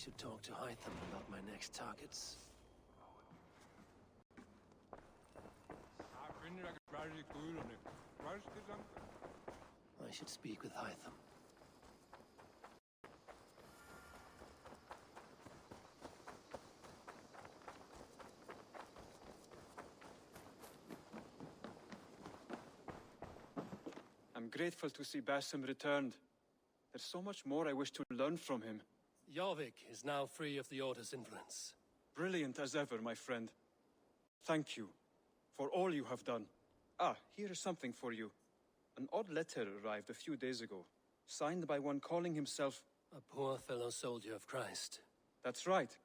should talk to Hytham about my next targets. I should speak with Hytham. I'm grateful to see Basim returned. There's so much more I wish to learn from him. Jorvik is now free of the Order's influence. Brilliant as ever, my friend. Thank you for all you have done. Ah, here is something for you. An odd letter arrived a few days ago, signed by one calling himself... A poor fellow soldier of Christ. That's right.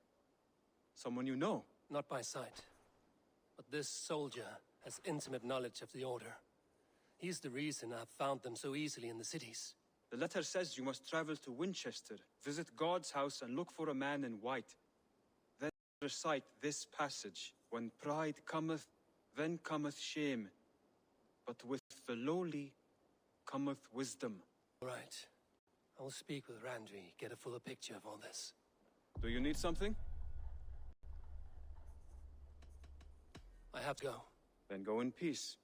Someone you know. Not by sight. But this soldier has intimate knowledge of the Order. He's the reason I've found them so easily in the cities. The letter says you must travel to Winchester, visit God's house and look for a man in white. Then recite this passage. When pride cometh, then cometh shame. But with the lowly cometh wisdom. Right. I will speak with Randvi, get a fuller picture of all this. Do you need something? I have to go. Then go in peace.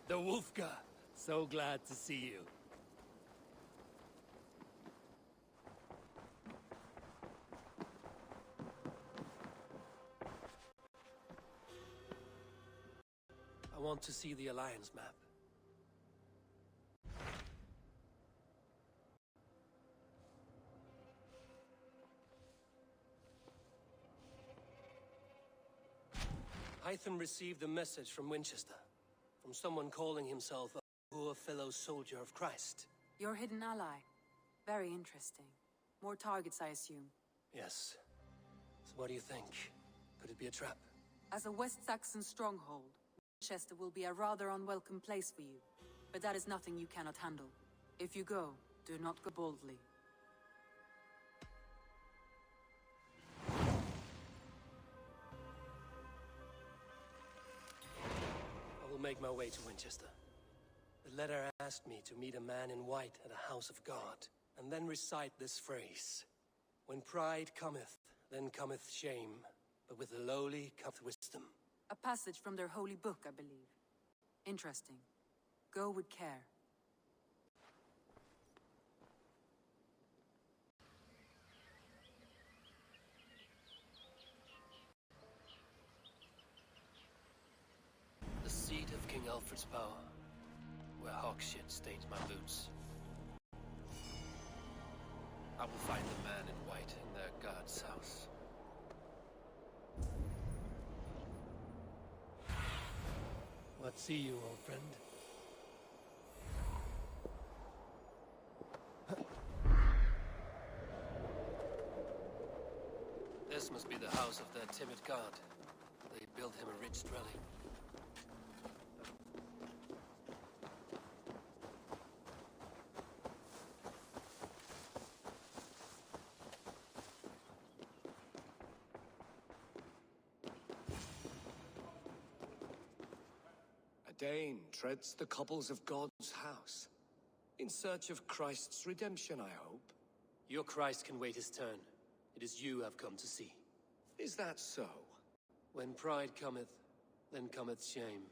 The Wolfka! So glad to see you. I want to see the Alliance map. Hytham received a message from Winchester. From someone calling himself a poor fellow soldier of Christ. Your hidden ally. Very interesting. More targets, I assume. Yes. So what do you think? Could it be a trap? As a West Saxon stronghold, Winchester will be a rather unwelcome place for you. But that is nothing you cannot handle. If you go, do not go boldly. I will make my way to Winchester. The letter asked me to meet a man in white at a house of God, and then recite this phrase. When pride cometh, then cometh shame, but with the lowly cometh wisdom. A passage from their holy book, I believe. Interesting. Go with care. The seat of King Alfred's power, where hawk shit stains my boots. I will find the man in white in their god's house. What see you, old friend? This must be the house of their timid god. They built him a rich dwelling. Dane treads the cobbles of God's house. In search of Christ's redemption, I hope. Your Christ can wait his turn. It is you I've come to see. Is that so? When pride cometh, then cometh shame.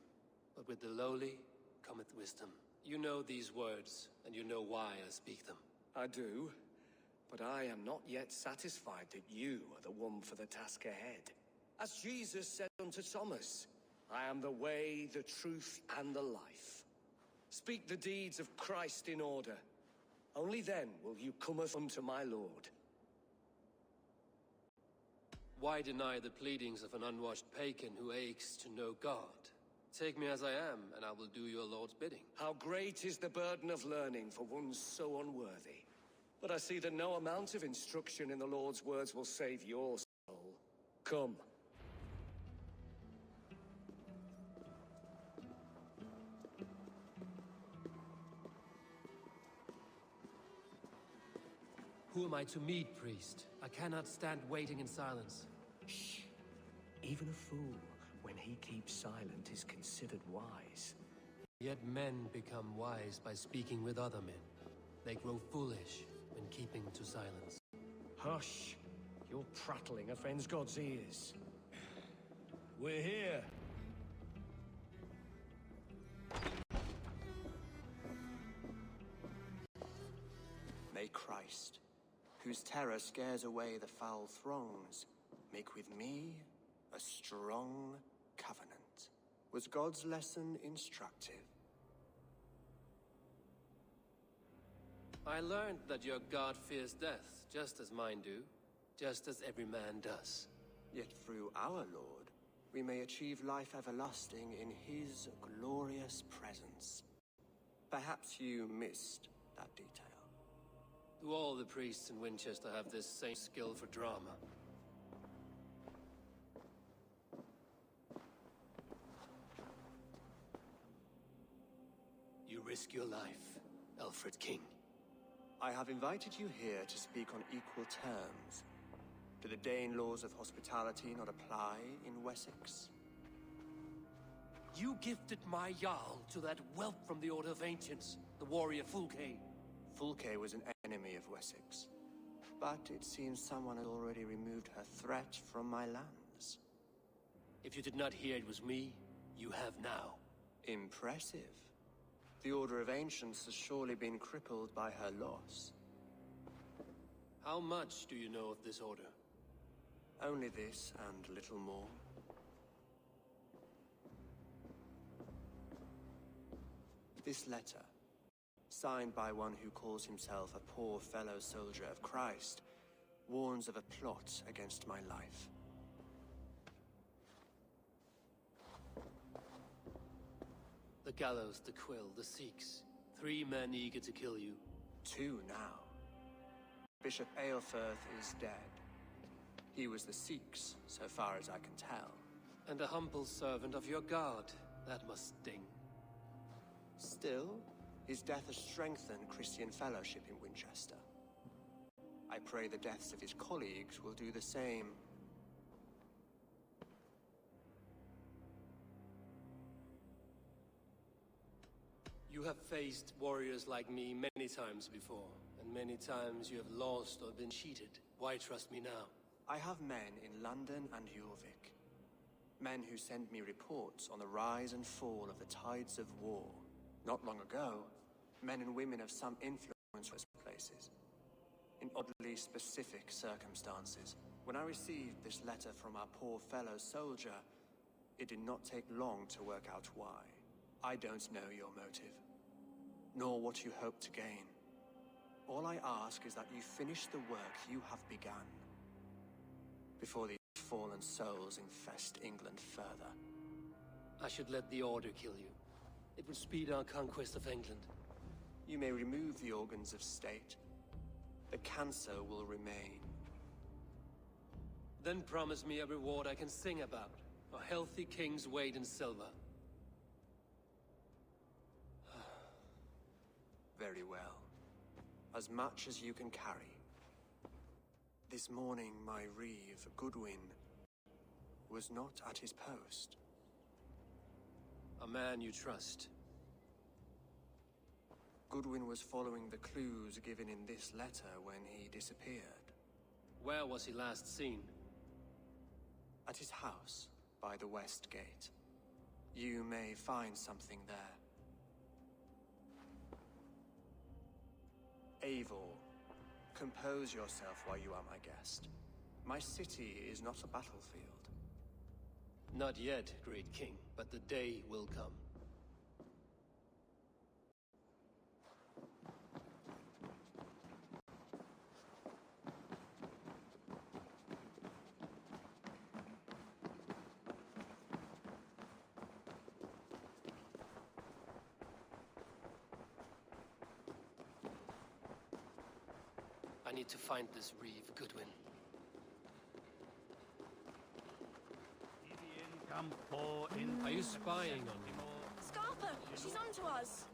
But with the lowly cometh wisdom. You know these words, and you know why I speak them. I do, but I am not yet satisfied that you are the one for the task ahead. As Jesus said unto Thomas, I am the way, the truth, and the life. Speak the deeds of Christ in order. Only then will you cometh unto my Lord. Why deny the pleadings of an unwashed pagan who aches to know God? Take me as I am, and I will do your Lord's bidding. How great is the burden of learning for one so unworthy. But I see that no amount of instruction in the Lord's words will save your soul. Come. Who am I to meet, priest? I cannot stand waiting in silence. Shh. Even a fool, when he keeps silent, is considered wise. Yet men become wise by speaking with other men. They grow foolish when keeping to silence. Hush! Your prattling offends God's ears. We're here. May Christ, whose terror scares away the foul throngs, make with me a strong covenant. Was God's lesson instructive? I learned that your god fears death, just as mine do, just as every man does. Yet through our Lord, we may achieve life everlasting in his glorious presence. Perhaps you missed that detail. Do all the priests in Winchester have this same skill for drama? You risk your life, Alfred King. I have invited you here to speak on equal terms. Do the Dane laws of hospitality not apply in Wessex? You gifted my Jarl to that whelp from the Order of Ancients, the warrior Fulke. Fulke was an enemy of Wessex, but it seems someone had already removed her threat from my lands. If you did not hear it was me, you have now. Impressive. The Order of Ancients has surely been crippled by her loss. How much do you know of this order? Only this and little more. This letter, signed by one who calls himself a poor fellow soldier of Christ, warns of a plot against my life. The Gallows, the Quill, the Sikhs. 3 men eager to kill you. 2 now. Bishop Aelfirth is dead. He was the Sikhs, so far as I can tell. And a humble servant of your god. That must sting. Still, his death has strengthened Christian fellowship in Winchester. I pray the deaths of his colleagues will do the same. You have faced warriors like me many times before, and many times you have lost or been cheated. Why trust me now? I have men in London and Jorvik. Men who send me reports on the rise and fall of the tides of war. Not long ago, men and women of some influence were places, in oddly specific circumstances. When I received this letter from our poor fellow soldier, it did not take long to work out why. I don't know your motive, nor what you hope to gain. All I ask is that you finish the work you have begun, before these fallen souls infest England further. I should let the Order kill you. It would speed our conquest of England. You may remove the organs of state. The cancer will remain. Then promise me a reward I can sing about. A healthy king's weight in silver. Very well. As much as you can carry. This morning, my Reeve, Goodwin, was not at his post. A man you trust. Goodwin was following the clues given in this letter when he disappeared. Where was he last seen? At his house, by the West Gate. You may find something there. Eivor, compose yourself while you are my guest. My city is not a battlefield. Not yet, great king, but the day will come. I need to find this Reeve, Goodwin. Are you spying on me? Scarpa! She's on to us!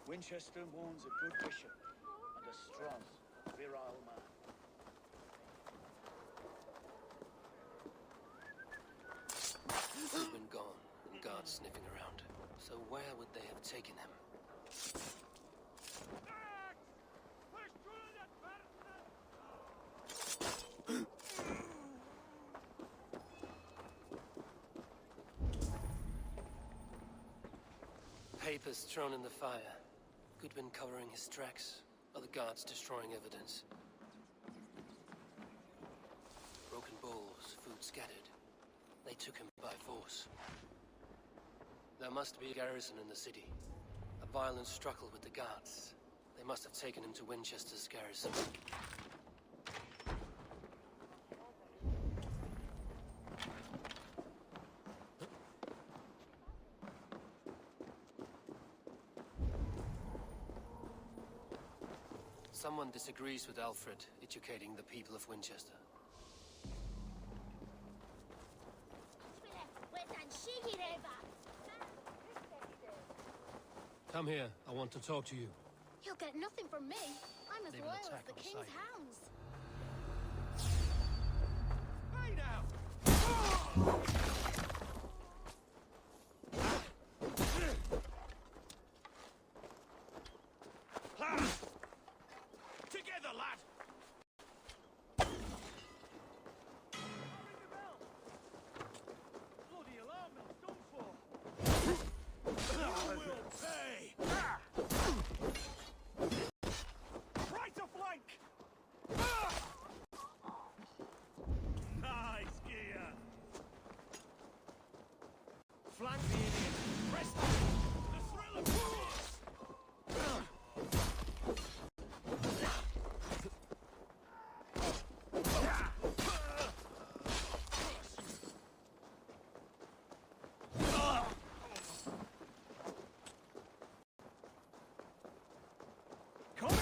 Winchester mourns a good bishop and a strong, virile man. Goodwin gone, and guards sniffing around. So where would they have taken him? Papers thrown in the fire. Goodwin covering his tracks. Other guards destroying evidence. Broken bowls, food scattered. They took him by force. There must be a garrison in the city. A violent struggle with the guards. They must have taken him to Winchester's garrison. Someone disagrees with Alfred, educating the people of Winchester. Come here. I want to talk to you. You'll get nothing from me. I'm as They will loyal as attack the on king's sight. hounds. Hey now! Together, lad! Bloody alarm bells, done for! You will pay! Right to flank! Nice gear! Flank the idiot! Press them! The thrill of force! Come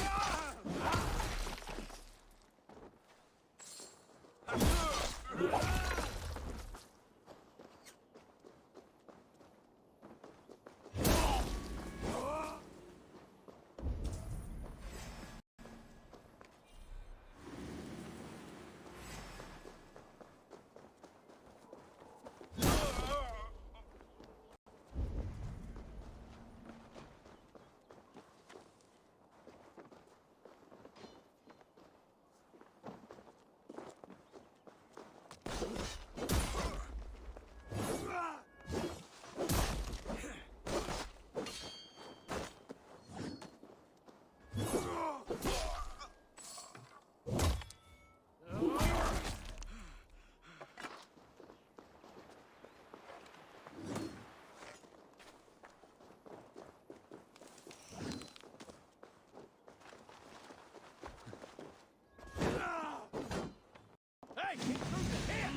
Hey, keep moving here!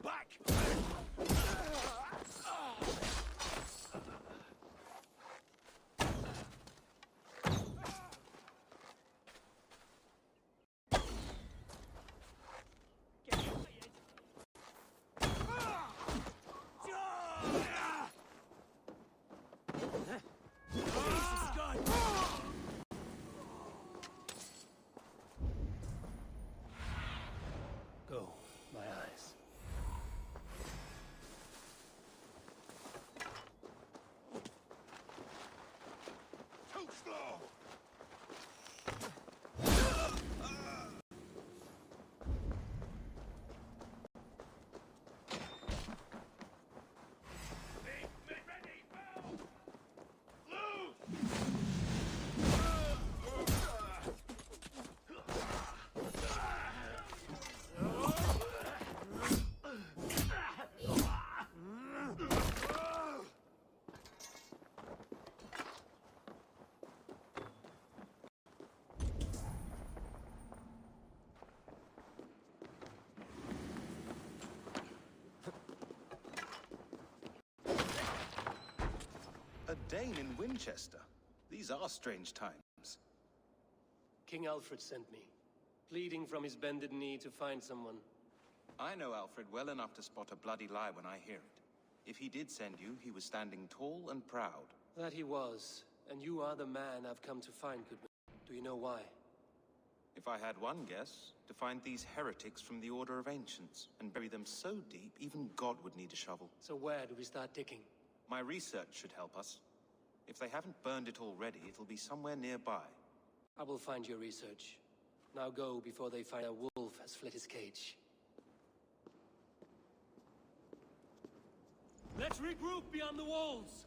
Back! Jesus God! Go, my eyes. Too slow! Be ready, Bell! Loose! A Dane in Winchester. These are strange times. King Alfred sent me, pleading from his bended knee to find someone. I know Alfred well enough to spot a bloody lie when I hear it. If he did send you, he was standing tall and proud. That he was. And you are the man I've come to find, Goodwin. Do you know why? If I had one guess, to find these heretics from the Order of Ancients, and bury them so deep, even God would need a shovel. So where do we start digging? My research should help us. If they haven't burned it already, it'll be somewhere nearby. I will find your research. Now go before they find a wolf has fled his cage. Let's regroup beyond the walls!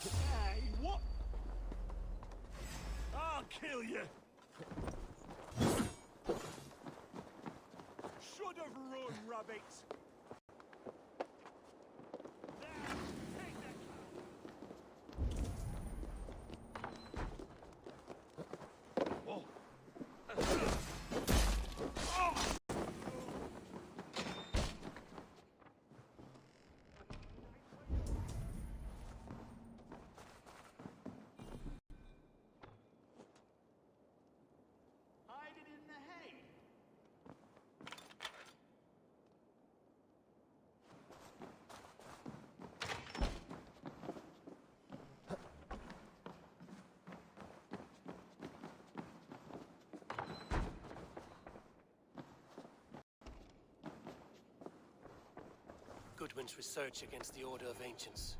Hey, what? I'll kill you! Should have run, rabbits! There, take that cow. Oh. Hide it in the hay. Goodwin's research against the Order of Ancients.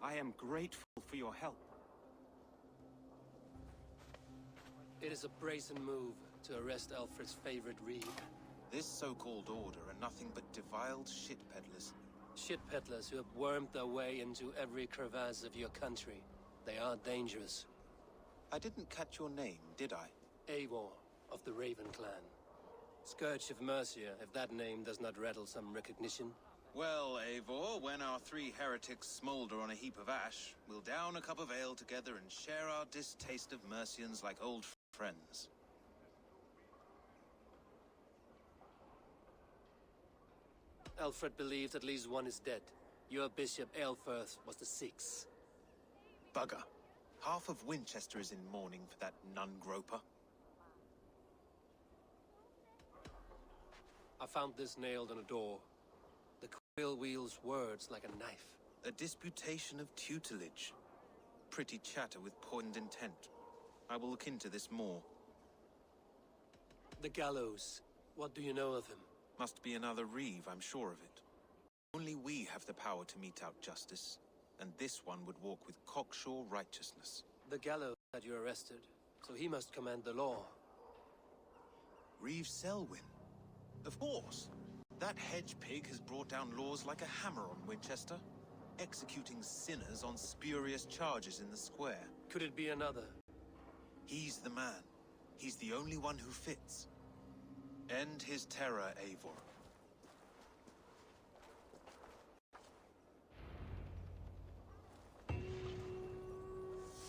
I am grateful for your help. It is a brazen move to arrest Alfred's favorite Reeve. This so-called order are nothing but defiled shit peddlers. Shit peddlers who have wormed their way into every crevasse of your country. They are dangerous. I didn't catch your name, did I? Eivor, of the Raven clan. Scourge of Mercia, if that name does not rattle some recognition. Well, Eivor, when our three heretics smolder on a heap of ash, we'll down a cup of ale together and share our distaste of Mercians like old friends. Alfred believes at least one is dead. Your Bishop Aelfirth was the sixth. Bugger. Half of Winchester is in mourning for that nun-groper. I found this nailed on a door. The quill wields words like a knife. A disputation of tutelage. Pretty chatter with poisoned intent. I will look into this more. The Gallows. What do you know of him? Must be another Reeve, I'm sure of it. Only we have the power to mete out justice, and this one would walk with cocksure righteousness. The Gallows had you arrested, so he must command the law. Reeve Selwyn. Of course. That hedge pig has brought down laws like a hammer on Winchester, executing sinners on spurious charges in the square. Could it be another? He's the man. He's the only one who fits. End his terror, Eivor.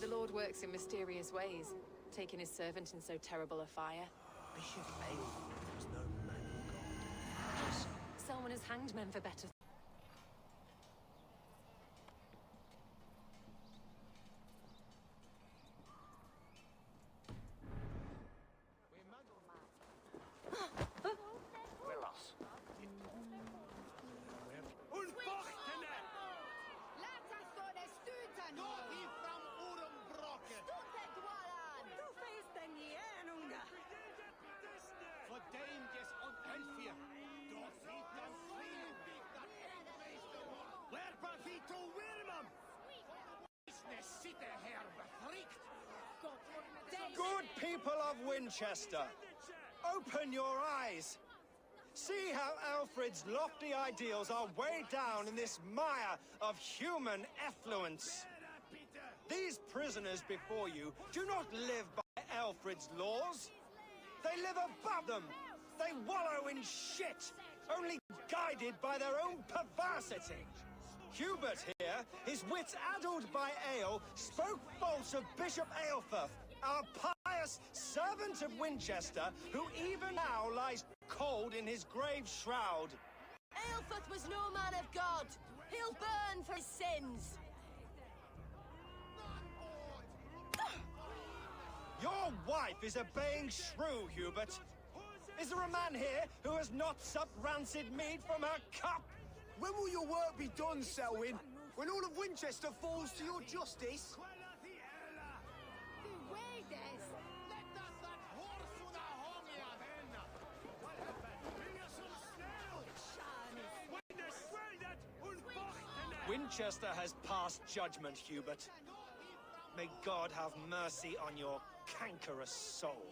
The Lord works in mysterious ways, taking his servant in so terrible a fire. Bishop Aelfirth was no man of God. Selwyn has hanged men for better. Unbocht! Laat us door de stuurten! Good people of Winchester, open your eyes. See how Alfred's lofty ideals are weighed down in this mire of human effluence. These prisoners before you do not live by Alfred's laws. They live above them. They wallow in shit, only guided by their own perversity. Hubert here, his wits addled by ale, spoke false of Bishop Aelfirth, our pious servant of Winchester, who even now lies cold in his grave shroud. Aelfirth was no man of God. He'll burn for his sins. Your wife is obeying shrew, Hubert. Is there a man here who has not supped rancid mead from her cup? When will your work be done, Selwyn? When all of Winchester falls to your justice? Winchester has passed judgment, Hubert. May God have mercy on your cankerous soul.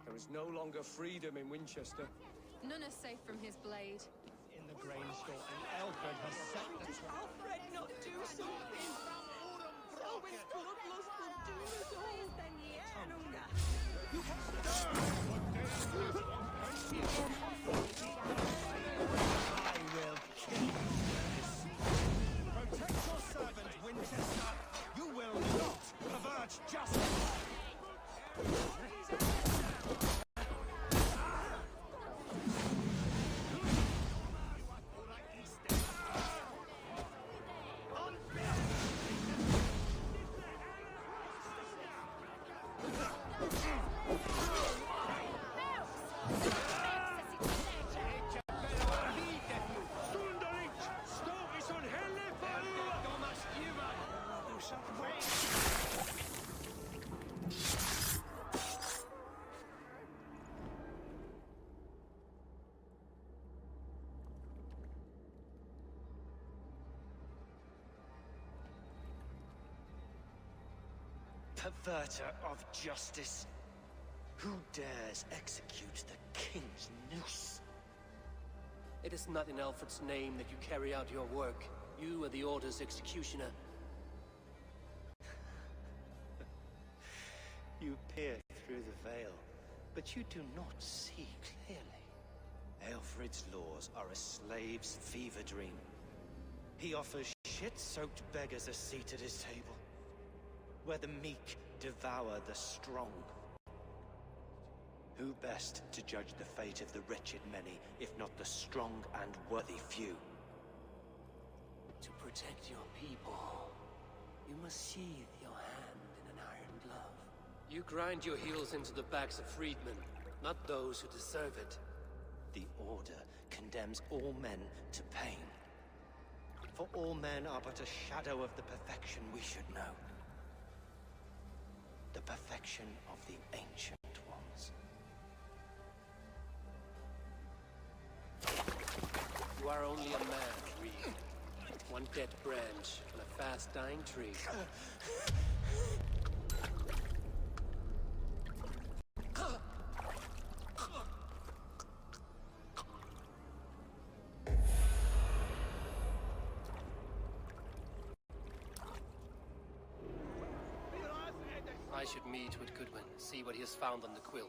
There is no longer freedom in Winchester. None are safe from his blade. In the grain store, and Alfred has set the trap. Alfred not do something? Selwyn's bloodlust will doom us all. I will kill you. Protect your servant, Winchester. You will not pervert justice. Perverter of justice. Who dares execute the king's noose? It is not in Alfred's name that you carry out your work. You are the Order's executioner. You peer through the veil, but you do not see clearly. Alfred's laws are a slave's fever dream. He offers shit-soaked beggars a seat at his table, where the meek devour the strong. Who best to judge the fate of the wretched many, if not the strong and worthy few? To protect your people, you must sheathe your hand in an iron glove. You grind your heels into the backs of freedmen, not those who deserve it. The Order condemns all men to pain. For all men are but a shadow of the perfection we should know. The perfection of the Ancient Ones. You are only a man, Reeve. One dead branch on a fast-dying tree. I should meet with Goodwin, see what he has found on the quill.